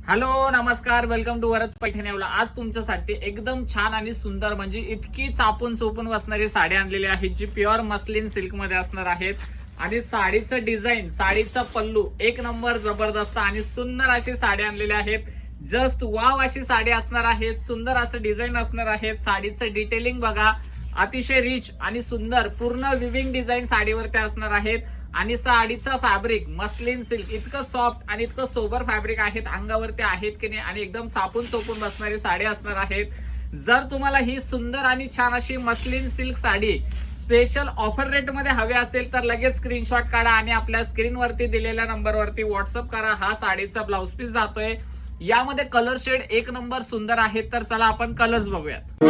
Hello नमस्कार, welcome to Varad पैठणीवाला. आज तुमच्यासाठी एकदम छान आणि सुंदर म्हणजे इतकी चापून चोपून बसणारी साडी आणलेली आहे जी प्युअर मस्लिन सिल्क मध्ये असणार आहेत. आणि साडीचं डिझाईन, साडीचा पल्लू एक नंबर जबरदस्त आणि सुंदर अशी साडी आणलेली आहेत. जस्ट वाव अशी साडी असणार आहेत. सुंदर असं डिझाईन असणार आहेत. साडीचं डिटेलिंग बघा, अतिशय रिच आणि सुंदर पूर्ण विविंग डिझाईन साडीवरती असणार आहेत. आणि साडीचं फॅब्रिक मस्लिन सिल्क इतकं सॉफ्ट आणि इतकं सोबर फॅब्रिक आहेत, अंगावरती आहेत की नाही, आणि एकदम सापून चोपून बसणारी साडी असणार आहेत. जर तुम्हाला ही सुंदर आणि छान अशी muslin silk sari special offer rate मध्ये हवी असेल तर लगेच स्क्रीनशॉट काढा आणि आपल्या स्क्रीनवरती दिलेल्या नंबरवरती व्हॉट्सअप करा. हा साडीचा ब्लाउज पीस जातोय. यामध्ये कलर शेड एक नंबर सुंदर आहेत. तर चला आपण कलर्स बघूयात.